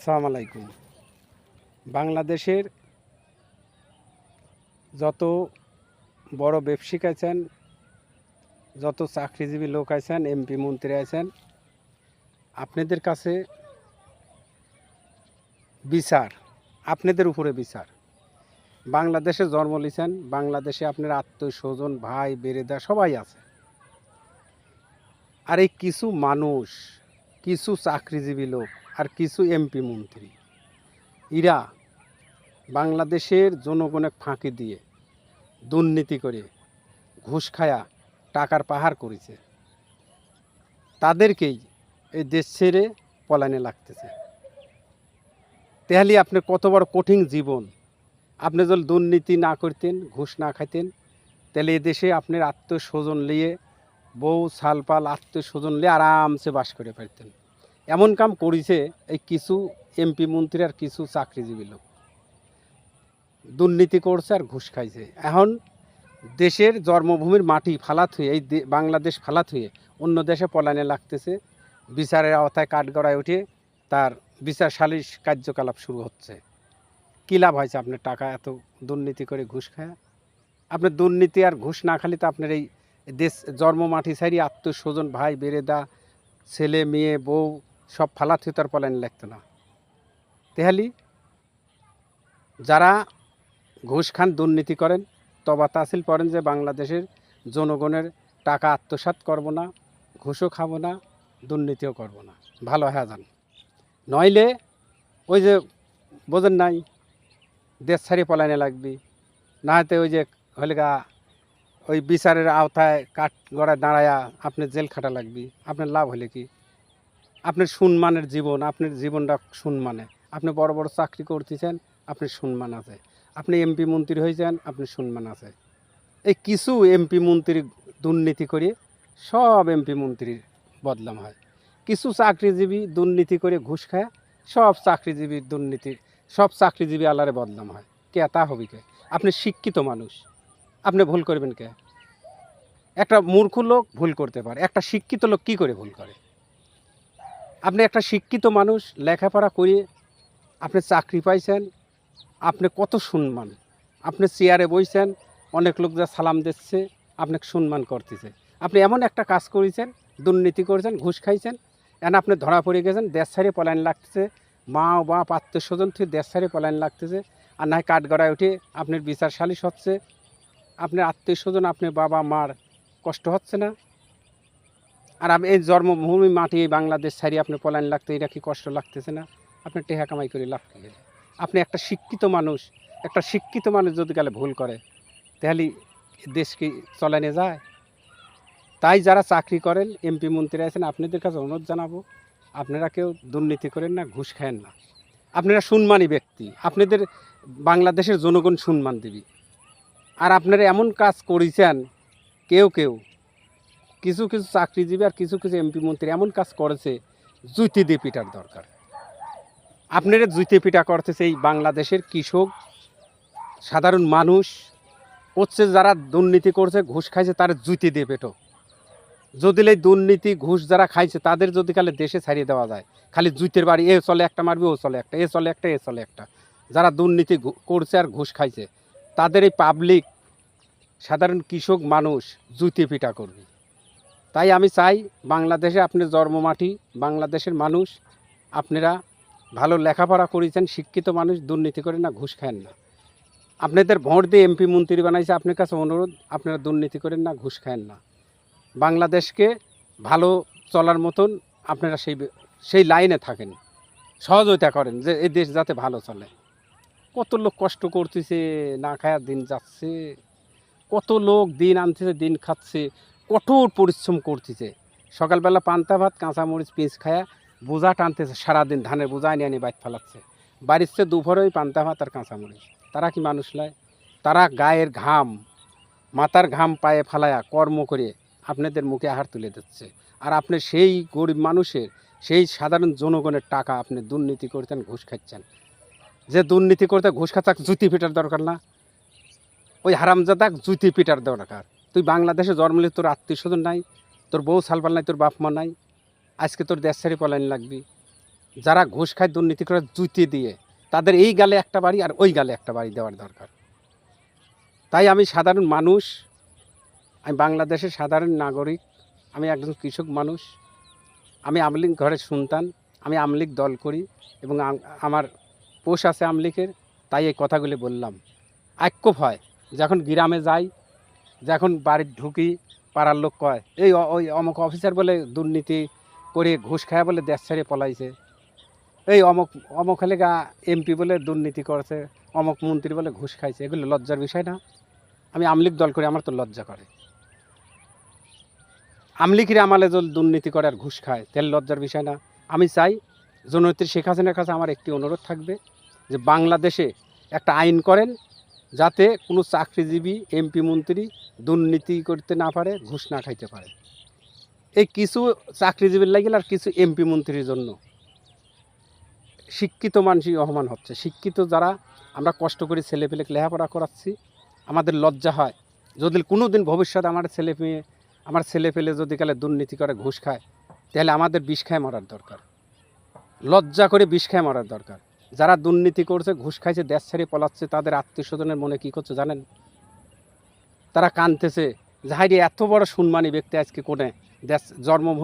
আসসালামু আলাইকুম। বাংলাদেশের যত বড় ব্যবসায়িক আছেন, যত চাকরিজীবী লোক আছেন, এমপি মন্ত্রী আছেন, আপনাদের কাছে বিচার, আপনাদের উপরে বিচার। বাংলাদেশে জন্ম নিয়েছেন, বাংলাদেশে আপনার আত্মীয় স্বজন ভাই বেরেদা সবাই আছে। আর এই কিছু মানুষ, কিছু চাকরিজীবী লোক আর কিছু এমপি মন্ত্রী, এরা বাংলাদেশের জনগণের ফাঁকি দিয়ে দুর্নীতি করে ঘুষ খায়া টাকার পাহাড় করেছে, তাদেরকেই এই দেশ ছেড়ে পলায়নে লাগতেছে। তাহলে আপনার কত বড় কঠিন জীবন। আপনি যদি দুর্নীতি না করতেন, ঘুষ না খাইতেন, তাহলে এদেশে আপনার আত্মীয় স্বজন নিয়ে বউ সালপাল আত্মীয় স্বজন নিয়ে আরামসে বাস করে পারতেন। এমন কাম করেছে এই কিছু এমপি মন্ত্রী আর কিছু চাকরিজীবী লোক। দুর্নীতি করছে আর ঘুষ খাইছে। এখন দেশের জন্মভূমির মাটি ফালাত হয়ে, এই বাংলাদেশ ফালাত হয়ে অন্য দেশে পলায়নে লাগতেছে। বিচারের আওতায় কাঠগড়ায় উঠে তার বিচার সালিশ কার্যকলাপ শুরু হচ্ছে। কী লাভ হয়েছে আপনার টাকা এত দুর্নীতি করে ঘুষ খায়? আপনার দুর্নীতি আর ঘুষ না খালি তো আপনার এই দেশ জন্ম মাটি ছাড়ি আত্মীয় স্বজন ভাই বেরেদা ছেলে মেয়ে বউ সব ফালাত হয়ে তার পলায়নে লাগতো না। তেহালি যারা ঘুষ খান দুর্নীতি করেন তবা তাসিল করেন যে বাংলাদেশের জনগণের টাকা আত্মসাৎ করব না, ঘুষও খাবো না, দুর্নীতিও করব না, ভালো হ্যাঁ যান। নইলে ওই যে বোঝেন নাই, দেশ ছাড়িয়ে পলায়নে লাগবি, না হয়তো ওই যে হলে গা ওই বিচারের আওতায় কাঠ গড়ায় দাঁড়ায়া আপনি জেল খাটা লাগবি। আপনার লাভ হলে কি? আপনার সম্মানের জীবন, আপনার জীবনটা সম্মানে। আপনি বড় বড় চাকরি করতেছেন, আপনার সম্মান আছে। আপনি এমপি মন্ত্রী হয়েছেন, আপনার সম্মান আছে। এই কিছু এমপি মন্ত্রী দুর্নীতি করে সব এমপি মন্ত্রীর বদনাম হয়। কিছু চাকরিজীবী দুর্নীতি করে ঘুষ খায়, সব চাকরিজীবীর দুর্নীতি, সব চাকরিজীবী আল্লাহরে বদনাম হয়। কে তা হবে কে? আপনি শিক্ষিত মানুষ, আপনি ভুল করবেন কে? একটা মূর্খ লোক ভুল করতে পারে, একটা শিক্ষিত লোক কি করে ভুল করে? আপনি একটা শিক্ষিত মানুষ, লেখাপড়া করে আপনি চাকরি পাইছেন, আপনি কত সম্মান। আপনি চেয়ারে বইছেন, অনেক লোক যা সালাম দিচ্ছে, আপনাকে সম্মান করতেছে। আপনি এমন একটা কাজ করেছেন, দুর্নীতি করেছেন, ঘুষ খাইছেন, এখন আপনি ধরা পড়ে গেছেন, দেশ ছাড়িয়ে পলায়ন লাগতেছে, মা বাপ আত্মীয় স্বজন থেকে দেশ ছাড়িয়ে পলায়ন লাগতেছে। আর না হয় কাঠগড়ায় উঠে আপনার বিচার সালিশ হচ্ছে, আপনার আত্মীয় স্বজন আপনার বাবা মার কষ্ট হচ্ছে না? আর আমি এই জন্মভূমি মাটি এই বাংলাদেশ ছাড়িয়ে আপনি পলায়ন লাগতে, এটা কি কষ্ট লাগতেছে না? আপনি টেহা কামাই করে লাভ কি? আপনি একটা শিক্ষিত মানুষ, একটা শিক্ষিত মানুষ যদি গেলে ভুল করে, তাহলে দেশ কি চলানে যায়? তাই যারা চাকরি করেন, এমপি মন্ত্রী আছেন, আপনাদের কাছে অনুরোধ জানাবো, আপনারা কেউ দুর্নীতি করেন না, ঘুষ খায়েন না। আপনারা সম্মানী ব্যক্তি, আপনাদের বাংলাদেশের জনগণ সম্মান দিবি। আর আপনারা এমন কাজ করেছেন, কেউ কেউ কিছু কিছু চাকরিজীবী আর কিছু কিছু এমপি মন্ত্রী এমন কাজ করেছে, জুতি দিয়ে পিটার দরকার। আপনারা জুতি পিটা করতেছে এই বাংলাদেশের কৃষক, সাধারণ মানুষ হচ্ছে যারা দুর্নীতি করছে, ঘুষ খাইছে, তার জুতি দিয়ে পেটো। যদি এই দুর্নীতি ঘুষ যারা খাইছে তাদের যদি খালি দেশে ছাড়িয়ে দেওয়া যায়, খালি জুতের বাড়ি, এ চলে একটা মারবে, ও চলে একটা, এ চলে একটা, এ চলে একটা, যারা দুর্নীতি করছে আর ঘুষ খাইছে তাদের এই পাবলিক সাধারণ কৃষক মানুষ জুতি পিটা করবে। তাই আমি চাই বাংলাদেশে আপনি জন্মমাটি, বাংলাদেশের মানুষ, আপনারা ভালো লেখাপড়া করেছেন, শিক্ষিত মানুষ, দুর্নীতি করেন না, ঘুষ খান না। আপনাদের ভোট দিয়ে এমপি মন্ত্রী বানাইছে, আপনার কাছে অনুরোধ, আপনারা দুর্নীতি করেন না, ঘুষ খান না। বাংলাদেশকে ভালো চলার মতন আপনারা সেই লাইনে থাকেন, সহযোগিতা করেন যে এই দেশ যাতে ভালো চলে। কত লোক কষ্ট করতেছে, না খায়া দিন যাচ্ছে, কত লোক দিন আনতেছে, দিন খাচ্ছে, কঠোর পরিশ্রম করতেছে। সকালবেলা পান্তা ভাত কাঁচামরিচ পিঁচ খায়া বোঝা টানতেছে, সারাদিন ধানের বোঝা নিয়ে আনি বাইর ফেলাচ্ছে, বাড়িতে দুপুরে পান্তা ভাত আর কাঁচামরিচ। তারা কি মানুষ নয়? তারা গায়ের ঘাম, মাথার ঘাম পায়ে ফালায়া কর্ম করে আপনাদের মুখে আহার তুলে দিচ্ছে। আর আপনি সেই গরিব মানুষের, সেই সাধারণ জনগণের টাকা আপনি দুর্নীতি করতেন, ঘুষ খাচ্ছেন। যে দুর্নীতি করতে ঘুষ খাচ্ছে জুতি পিটার দরকার না? ওই হারামজাদা জুতি পিটার দরকার। তুই বাংলাদেশে জন্ম নিলে তোর আত্মীয় স্বজন নাই, তোর বউ সালপাল নাই, তোর বাপ মা নাই, আজকে তোর দেশ ছেড়ে পলায়ন লাগবি। যারা ঘুষ খায় দুর্নীতি করে জুতিয়ে দিয়ে তাদের এই গালে একটা বাড়ি আর ওই গালে একটা বাড়ি দেওয়ার দরকার। তাই আমি সাধারণ মানুষ, আমি বাংলাদেশের সাধারণ নাগরিক, আমি একজন কৃষক মানুষ, আমি আমলিগ ঘরের সন্তান, আমি আমলিগ দল করি এবং আমার পোষ আছে আমলিগের, তাই এই কথাগুলি বললাম। আক্ষেপ হয় যখন গ্রামে যাই, যখন বাড়ি ঢুকি, পাড়ার লোক কয় এই ওই অমুক অফিসার বলে দুর্নীতি করে ঘুষ খায় বলে দেশ ছেড়ে পলাইছে, এই অমুক অমুক এলাকা এমপি বলে দুর্নীতি করেছে, অমুক মন্ত্রী বলে ঘুষ খাইছে। এগুলো লজ্জার বিষয় না? আমি আমলিগ দল করি, আমার তো লজ্জা করে। আমলিগের আমলে যদি দুর্নীতি করে আর ঘুষ খায় তাহলে লজ্জার বিষয় না? আমি চাই জননেত্রী শেখ হাসিনার কাছে আমার একটি অনুরোধ থাকবে যে বাংলাদেশে একটা আইন করেন যাতে কোনো চাকরিজীবী এমপি মন্ত্রী দুর্নীতি করতে না পারে, ঘুষ না খাইতে পারে। এই কিছু চাকরিজীবীর লাগিল আর কিছু এমপি মন্ত্রীর জন্য শিক্ষিত মানুষই অপমান হচ্ছে। শিক্ষিত যারা আমরা কষ্ট করে ছেলেপেলে লেখাপড়া করাচ্ছি, আমাদের লজ্জা হয় যদি কোনো দিন ভবিষ্যতে আমার ছেলেপেলে যদি কালে দুর্নীতি করে ঘুষ খায়, তাহলে আমাদের বিষ খায় মরার দরকার, লজ্জা করে বিষ খায় মরার দরকার। যারা দুর্নীতি করছে, ঘুষ খাইছে, দেশ ছেড়ে পলাচ্ছে, তাদের আত্মীয় স্বজনের মনে কী করছে জানেন? তারা কাঁদতেছে যে হাইরে এত বড় সম্মানী ব্যক্তি আজকে কোনে দেশ জন্মভূমি